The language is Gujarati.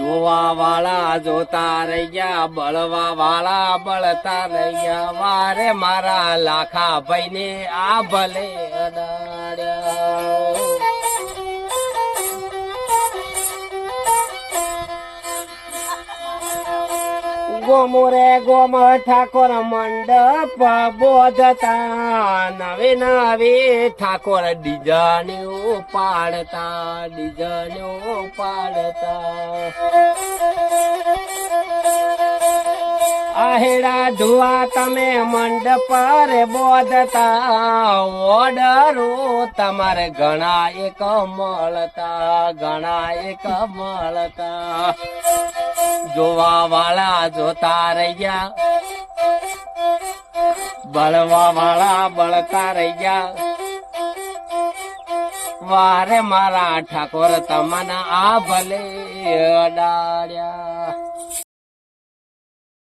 જોવા વાળા જોતા રહી ગયા, બળવા વાળા બળતા રહી ગયા. વારે મારા લાખા ભાઈ ને આ ભલે અડાડ્યા. ગોમો રે ગોમ ઠાકોર મંડપ બોધતા, નવે નવે ઠાકોર ડીજાન્યો પાડતા, ડીજાન્યો પાડતા. આહેડા ધુઆ તમે મંડપ રે બોધતા, ઓર્ડરો તમારે ઘણા એક મળતા, ઘણા એક મળતા. જોવા વાળા જોતા રહી ગયા, બળવા વાળા બળતા રહી ગયા. વારે મારા ઠાકોર તમને આ ભલે અડાડ્યા.